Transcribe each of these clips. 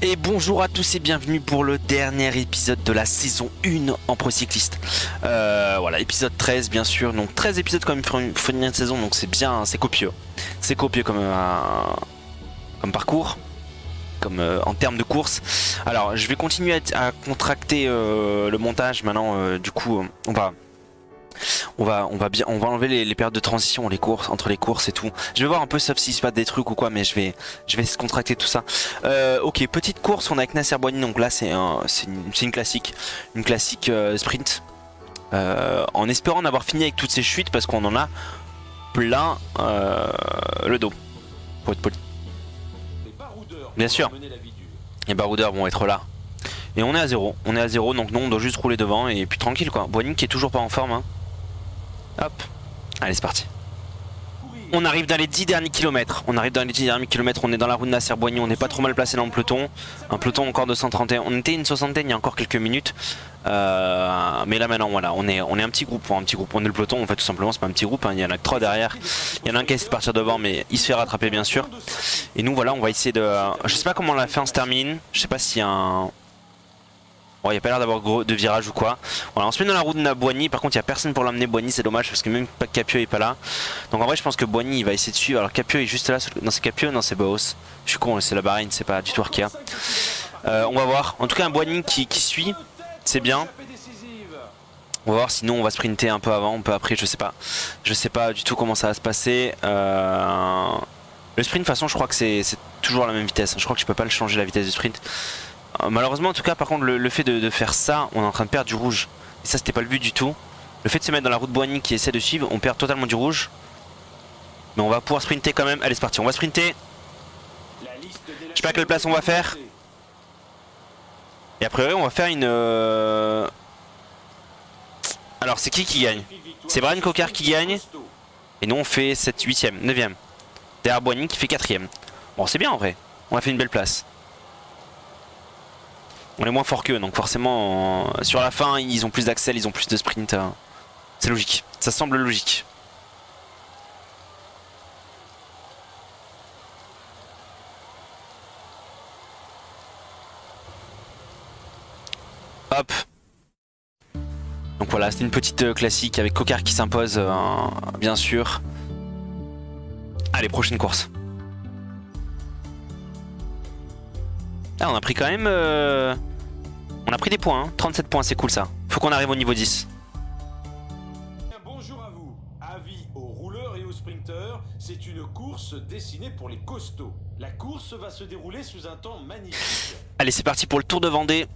Et bonjour à tous et bienvenue pour le dernier épisode de la saison 1 en Pro Cycliste. Voilà, épisode 13 bien sûr, donc 13 épisodes quand même pour une saison, donc c'est bien, c'est copieux. C'est copieux comme parcours, comme en termes de course. Alors je vais continuer à contracter le montage maintenant, du coup on va enlever les périodes de transition, les courses, entre les courses et tout. Je vais voir un peu sauf s'il se passe des trucs ou quoi, mais je vais contracter tout ça. Ok, petite course, on est avec Nasser Boigny, donc là c'est une classique, sprint. En espérant en avoir fini avec toutes ces chutes parce qu'on en a plein le dos. Pour être poli. Bien sûr, les baroudeurs vont être là. Et on est à 0, donc non, on doit juste rouler devant et puis tranquille quoi. Boigny qui est toujours pas en forme hein. Hop, allez c'est parti. On arrive dans les 10 derniers kilomètres. On est dans la route de Nasser Boigny. On n'est pas trop mal placé dans le peloton. Un peloton encore de 131. On était une soixantaine il y a encore quelques minutes. Mais là maintenant voilà, on est un petit groupe. On est le peloton en fait tout simplement. C'est pas un petit groupe, hein. Il y en a que 3 derrière. Il y en a un qui essaie de partir devant mais il se fait rattraper bien sûr. Et nous voilà, on va essayer de... Je sais pas comment la fin se termine. Je sais pas s'il y a un... Bon, il n'y a pas l'air d'avoir de virage ou quoi. Voilà, on se met dans la route de Boigny. Par contre, il n'y a personne pour l'emmener. Boigny, c'est dommage parce que même pas Capio est pas là. Donc en vrai, je pense que Boigny il va essayer de suivre. Alors Capio est juste là. Non, c'est Capio, non, c'est Baos. Je suis con, c'est la Bahreïn, c'est pas du tout Arkea. On va voir. En tout cas, un Boigny qui suit, c'est bien. On va voir, sinon on va sprinter un peu avant, un peu après, je sais pas. Je sais pas du tout comment ça va se passer. Le sprint, de toute façon, je crois que c'est toujours la même vitesse. Je crois que je peux pas le changer la vitesse du sprint. Malheureusement en tout cas par contre le fait de faire ça, on est en train de perdre du rouge. Et ça c'était pas le but du tout. Le fait de se mettre dans la route Boigny qui essaie de suivre, on perd totalement du rouge. Mais on va pouvoir sprinter quand même. Allez c'est parti, on va sprinter. Je sais pas quelle place on va faire. Et après on va faire une... Alors c'est qui gagne? C'est Brian Cocard qui gagne. Et nous on fait 7, 8ème, 9ème. Derrière Boigny qui fait 4ème. Bon c'est bien en vrai, on a fait une belle place. On est moins fort qu'eux, donc forcément sur la fin ils ont plus d'accel, ils ont plus de sprint. C'est logique, ça semble logique. Hop. Donc voilà, c'est une petite classique avec Cocard qui s'impose, bien sûr. Allez, prochaine course. Ah, on a pris quand même... On a pris des points, hein. 37 points, c'est cool ça. Faut qu'on arrive au niveau 10. Bonjour à vous. Avis aux rouleurs et aux sprinteurs, c'est une course destinée pour les costauds. La course va se dérouler sous un temps magnifique. Allez, c'est parti pour le Tour de Vendée.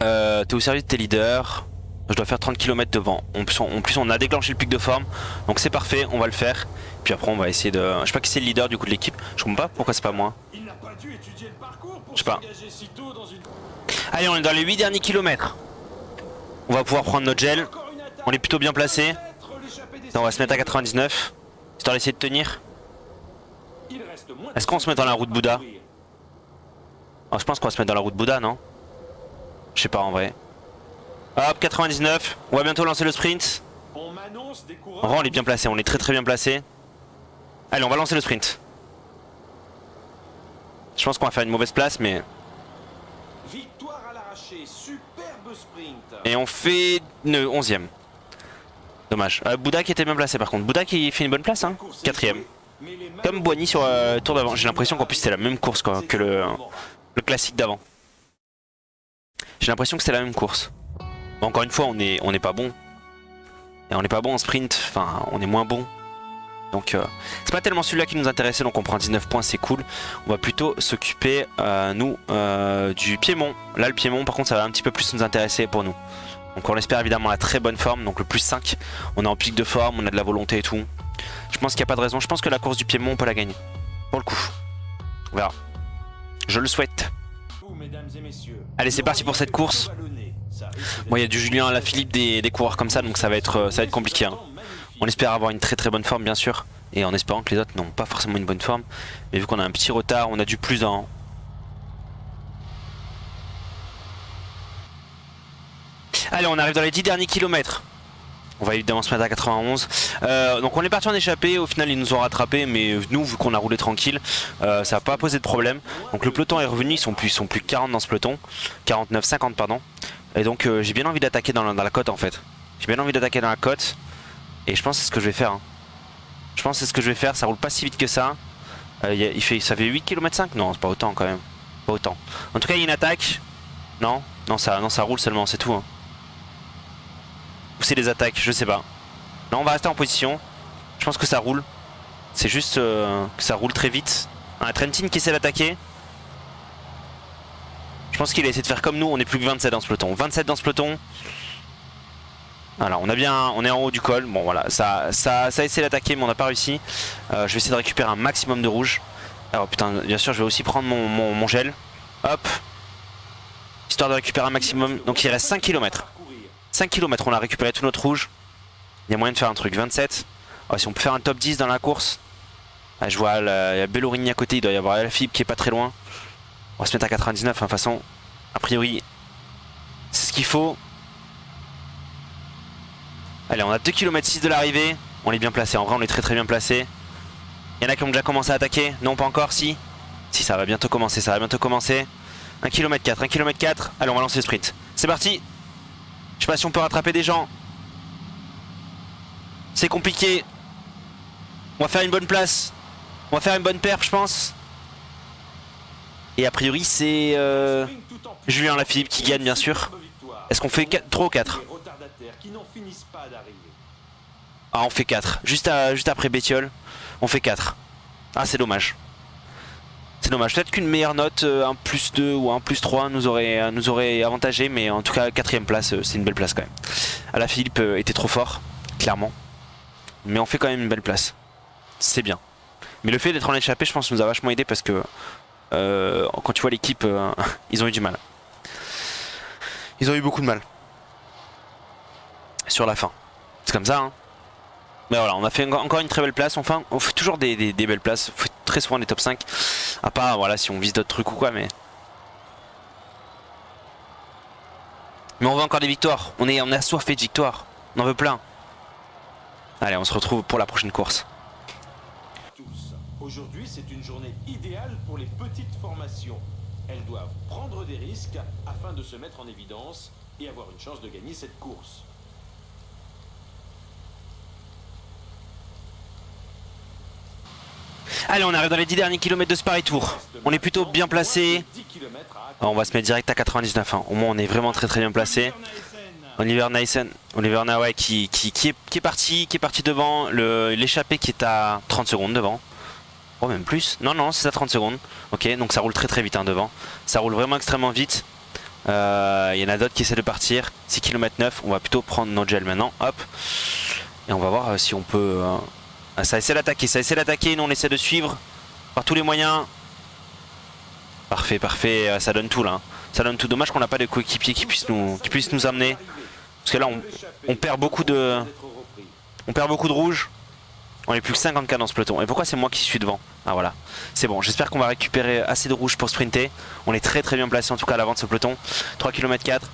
T'es au service de tes leaders. Je dois faire 30 km devant. En plus, on a déclenché le pic de forme. Donc c'est parfait, on va le faire. Puis après, on va essayer de... Je sais pas qui c'est le leader du coup de l'équipe. Je comprends pas pourquoi c'est pas moi. Il n'a pas dû étudier le parcours pour Je sais pas. s'engager si tôt dans une... Allez, on est dans les 8 derniers kilomètres. On va pouvoir prendre notre gel. On est plutôt bien placé. On va se mettre à 99. Histoire d'essayer de tenir. Est-ce qu'on se met dans la route Bouddha? Oh, je pense qu'on va se mettre dans la route Bouddha, non? Je sais pas en vrai. Hop, 99. On va bientôt lancer le sprint. En vrai, on est bien placé. On est très bien placé. Allez, on va lancer le sprint. Je pense qu'on va faire une mauvaise place, mais... Victoire à l'arraché, superbe sprint. Et on fait 11ème. Dommage. Bouddha qui était bien placé par contre. Bouddha qui fait une bonne place, hein. 4ème. Comme Boigny sur Tour d'avant. J'ai l'impression qu'en plus c'était la même course quoi, que le classique d'avant. J'ai l'impression que c'était la même course. Bon, encore une fois, on n'est pas bon. Et on n'est pas bon en sprint. Enfin, on est moins bon. Donc, c'est pas tellement celui-là qui nous intéressait. Donc, on prend 19 points, c'est cool. On va plutôt s'occuper, nous, du Piémont. Là, le Piémont, par contre, ça va un petit peu plus nous intéresser pour nous. Donc, on espère évidemment la très bonne forme. Donc, le plus 5. On est en pic de forme, on a de la volonté et tout. Je pense qu'il n'y a pas de raison. Je pense que la course du Piémont, on peut la gagner. Pour le coup. On verra. Je le souhaite. Allez, c'est parti pour cette course. Bon, il y a du Julien Alaphilippe, des coureurs comme ça, donc ça va être compliqué. Hein. On espère avoir une très bonne forme, bien sûr. Et en espérant que les autres n'ont pas forcément une bonne forme. Mais vu qu'on a un petit retard, on a du plus 1. Allez, on arrive dans les 10 derniers kilomètres. On va évidemment se mettre à 91. Donc on est parti en échappée, au final ils nous ont rattrapé, mais nous vu qu'on a roulé tranquille, ça va pas poser de problème. Donc le peloton est revenu, ils sont plus 40 dans ce peloton, 49, 50 pardon. Et donc j'ai bien envie d'attaquer dans la côte en fait. J'ai bien envie d'attaquer dans la côte, et je pense que c'est ce que je vais faire. Hein. Je pense que c'est ce que je vais faire, ça roule pas si vite que ça. Ça fait 8 km 5 ? Non, c'est pas autant quand même. Pas autant. En tout cas il y a une attaque. Non, ça roule seulement, c'est tout. Hein. Ou c'est des attaques, je sais pas. Non, on va rester en position. Je pense que ça roule. C'est juste que ça roule très vite. Un Trentin qui essaie d'attaquer. Je pense qu'il a essayé de faire comme nous. On est plus que 27 dans ce peloton. 27 dans ce peloton. Voilà, on est en haut du col. Bon voilà, ça a essayé d'attaquer mais on n'a pas réussi. Je vais essayer de récupérer un maximum de rouge. Alors putain, bien sûr je vais aussi prendre mon gel. Hop. Histoire de récupérer un maximum. Donc il reste 5 km. 5 km, on a récupéré tout notre rouge. Il y a moyen de faire un truc. 27. Oh, si on peut faire un top 10 dans la course. Ah, je vois il y a Bellorini à côté, il doit y avoir la fibre qui est pas très loin. On va se mettre à 99 hein, de toute façon. A priori, c'est ce qu'il faut. Allez, on a 2 km 6 de l'arrivée. On est bien placé, en vrai on est très bien placé. Il y en a qui ont déjà commencé à attaquer. Non, pas encore, si. Si, ça va bientôt commencer, 1 km 4, 1 km 4. Allez, on va lancer le sprint. C'est parti. Je sais pas si on peut rattraper des gens. C'est compliqué. On va faire une bonne place. On va faire une bonne perf, je pense. Et a priori, c'est Julien Lafilippe qui gagne, bien sûr. Est-ce qu'on fait 3 ou 4 ? Ah, on fait 4. Juste après Bétiol, on fait 4. Ah, c'est dommage. C'est dommage. Peut-être qu'une meilleure note, un plus 2 ou un plus 3 nous aurait avantagé. Mais en tout cas, 4ème place, c'est une belle place quand même. Alaphilippe était trop fort, clairement. Mais on fait quand même une belle place. C'est bien. Mais le fait d'être en échappé, je pense, nous a vachement aidé parce que quand tu vois l'équipe, ils ont eu du mal. Ils ont eu beaucoup de mal. Sur la fin. C'est comme ça, hein. Mais voilà, on a fait encore une très belle place. Enfin, on fait toujours des belles places. On fait très souvent des top 5. À part, voilà, si on vise d'autres trucs ou quoi, mais on veut encore des victoires. On est assoiffé de victoires. On en veut plein. Allez, on se retrouve pour la prochaine course. Aujourd'hui, c'est une journée idéale pour les petites formations. Elles doivent prendre des risques afin de se mettre en évidence et avoir une chance de gagner cette course. Allez, on arrive dans les 10 derniers kilomètres de ce Paris Tour. On est plutôt bien placé. On va se mettre direct à 99. Hein. Au moins, on est vraiment très bien placé. Oliver Naesen, ouais, qui est parti devant. L'échappée qui est à 30 secondes devant. Oh, même plus. Non, c'est à 30 secondes. Ok, donc ça roule très vite hein, devant. Ça roule vraiment extrêmement vite. Il y en a d'autres qui essaient de partir. 6 km 9. On va plutôt prendre notre gel maintenant. Hop. Et on va voir si on peut. Ça essaie d'attaquer. Nous on essaie de suivre par tous les moyens. Parfait. Ça donne tout là. Ça donne tout. Dommage qu'on n'a pas de coéquipier qui puisse nous amener. Parce que là on perd beaucoup de. On perd beaucoup de rouge. On est plus que 54 dans ce peloton. Et pourquoi c'est moi qui suis devant? Ah voilà. C'est bon. J'espère qu'on va récupérer assez de rouge pour sprinter. On est très bien placé en tout cas à l'avant de ce peloton. 3 km 4.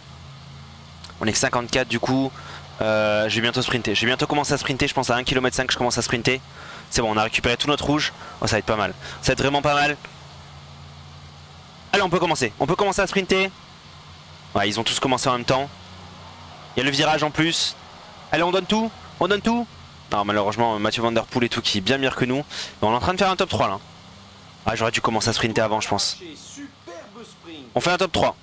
On est que 54 du coup. Je vais bientôt sprinter. Je vais bientôt commencer à sprinter. Je pense à 1 km 5 je commence à sprinter. C'est bon, on a récupéré tout notre rouge. Oh, ça va être pas mal. Ça va être vraiment pas mal. Allez, on peut commencer. On peut commencer à sprinter. Ouais, ils ont tous commencé en même temps. Il y a le virage en plus. Allez, on donne tout. Non, malheureusement, Mathieu Van Der Poel et tout qui est bien meilleur que nous. Mais on est en train de faire un top 3 là. Ah, j'aurais dû commencer à sprinter avant, je pense. On fait un top 3.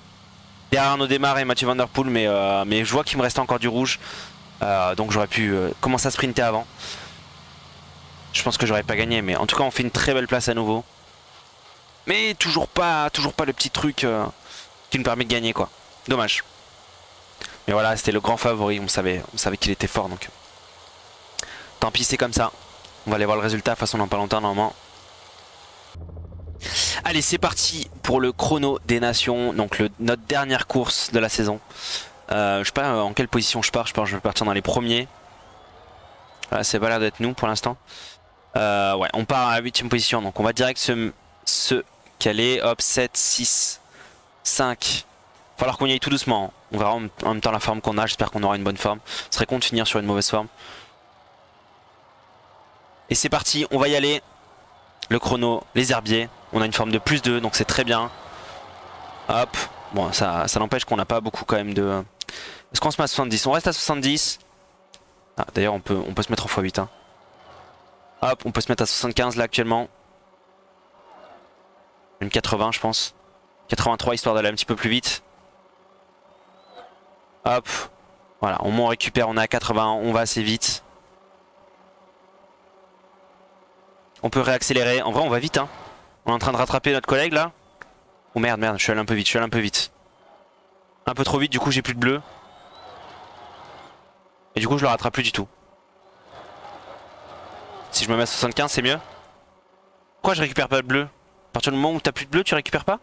Derrière Arnaud Démarre et Mathieu Van Der Poel, mais je vois qu'il me reste encore du rouge. Donc j'aurais pu commencer à sprinter avant. Je pense que j'aurais pas gagné, mais en tout cas on fait une très belle place à nouveau. Mais toujours pas le petit truc qui nous permet de gagner quoi. Dommage. Mais voilà, c'était le grand favori, on savait qu'il était fort donc. Tant pis, c'est comme ça. On va aller voir le résultat, de toute façon dans pas longtemps normalement. Allez, c'est parti pour le chrono des nations, donc notre dernière course de la saison. Je sais pas en quelle position je pars, je vais partir dans les premiers. Voilà, c'est pas l'air d'être nous pour l'instant. Ouais, on part à la 8ème position, donc on va direct se caler. Hop, 7, 6, 5, Falloir qu'on y aille tout doucement. On verra en même temps la forme qu'on a. J'espère qu'on aura une bonne forme. Ce serait con de finir sur une mauvaise forme. Et c'est parti, on va y aller. Le chrono, les herbiers. On a une forme de +2, donc c'est très bien. Hop. Bon, ça n'empêche qu'on n'a pas beaucoup quand même de... Est-ce qu'on se met à 70? On reste à 70. Ah, d'ailleurs, on peut se mettre en x8. Hein. Hop, on peut se mettre à 75 là actuellement. Même 80, je pense. 83, histoire d'aller un petit peu plus vite. Hop. Voilà, au moins on récupère, on est à 80, on va assez vite. On peut réaccélérer. En vrai, on va vite. Hein. On est en train de rattraper notre collègue là. Oh merde, je suis allé un peu vite, Un peu trop vite, du coup j'ai plus de bleu. Et du coup je le rattrape plus du tout. Si je me mets à 75, c'est mieux. Pourquoi je récupère pas de bleu? À partir du moment où t'as plus de bleu, tu récupères pas?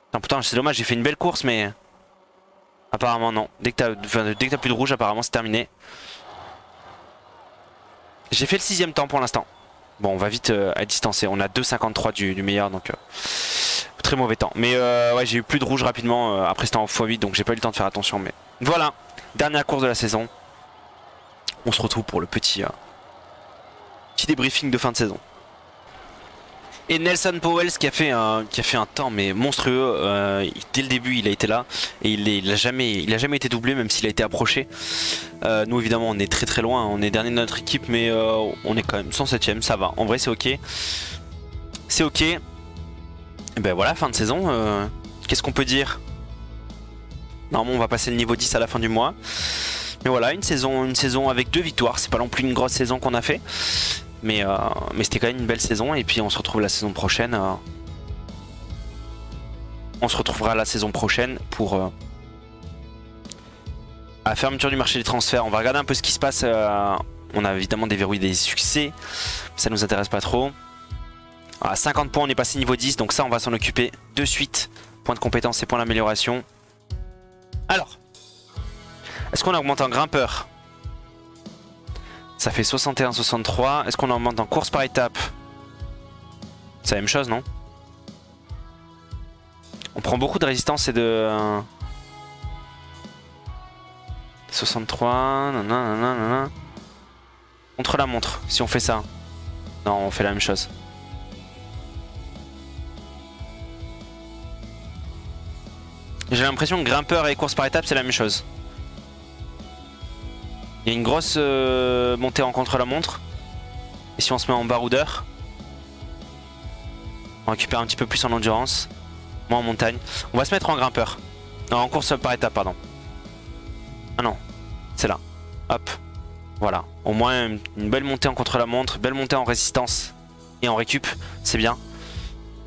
Putain, putain, c'est dommage, j'ai fait une belle course, mais... Apparemment non. Dès que t'as plus de rouge, apparemment c'est terminé. J'ai fait le 6ème temps pour l'instant. Bon, on va vite à distancer. On a 2,53 du meilleur, donc très mauvais temps. Mais ouais, j'ai eu plus de rouge rapidement. Après, c'était en x8, donc j'ai pas eu le temps de faire attention. Mais voilà, dernière course de la saison. On se retrouve pour le petit débriefing de fin de saison. Et Nelson Powell qui a fait un temps mais monstrueux. Dès le début, il a été là et il a jamais été doublé, même s'il a été approché. Nous évidemment on est très loin, on est dernier de notre équipe, mais on est quand même 107ème, ça va. En vrai c'est ok. C'est ok. Et ben voilà, fin de saison. Qu'est-ce qu'on peut dire? Normalement on va passer le niveau 10 à la fin du mois. Mais voilà, une saison avec 2 victoires. C'est pas non plus une grosse saison qu'on a fait. Mais c'était quand même une belle saison. Et puis on se retrouve la saison prochaine. On se retrouvera la saison prochaine pour... à la fermeture du marché des transferts. On va regarder un peu ce qui se passe. On a évidemment déverrouillé des succès. Ça nous intéresse pas trop. À 50 points, on est passé niveau 10. Donc ça, on va s'en occuper de suite. Points de compétence et points d'amélioration. Alors, est-ce qu'on augmente en grimpeur? Ça fait 61-63. Est-ce qu'on augmente en course par étape? C'est la même chose, non? On prend beaucoup de résistance et de... 63... nanana. Contre la montre, si on fait ça. Non, on fait la même chose. J'ai l'impression que grimpeur et course par étape, c'est la même chose. Il y a une grosse montée en contre-la-montre. Et si on se met en baroudeur, on récupère un petit peu plus en endurance. Moins en montagne. On va se mettre en grimpeur. Non, en course par étape, pardon. Ah non, c'est là. Hop. Voilà. Au moins une belle montée en contre-la-montre, belle montée en résistance et en récup. C'est bien.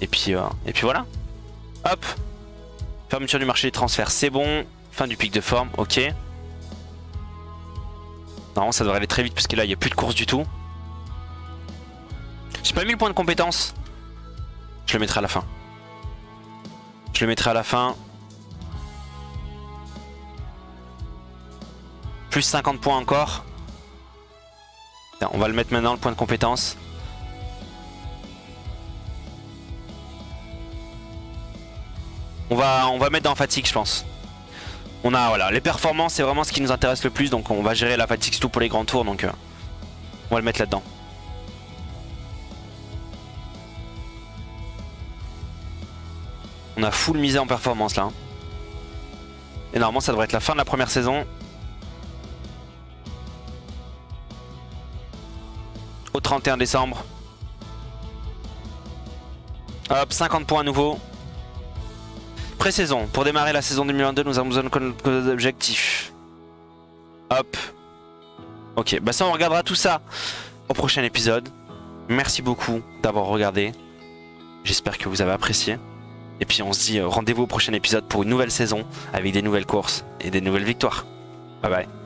Et puis voilà. Hop. Fermeture du marché des transferts, c'est bon. Fin du pic de forme, ok. Normalement ça devrait aller très vite parce que là il n'y a plus de course du tout. J'ai pas mis le point de compétence. Je le mettrai à la fin. Je le mettrai à la fin. Plus 50 points encore. On va le mettre maintenant, le point de compétence. On va mettre dans fatigue, je pense. On a, voilà, les performances, c'est vraiment ce qui nous intéresse le plus. Donc on va gérer la fatigue tout pour les grands tours. Donc on va le mettre là-dedans. On a full misé en performance là. Et normalement ça devrait être la fin de la première saison. Au 31 décembre. Hop, 50 points à nouveau. Pré-saison. Pour démarrer la saison 2022, nous avons besoin de objectifs. Hop. Ok, bah ça on regardera tout ça au prochain épisode. Merci beaucoup d'avoir regardé. J'espère que vous avez apprécié. Et puis on se dit rendez-vous au prochain épisode pour une nouvelle saison avec des nouvelles courses et des nouvelles victoires. Bye bye.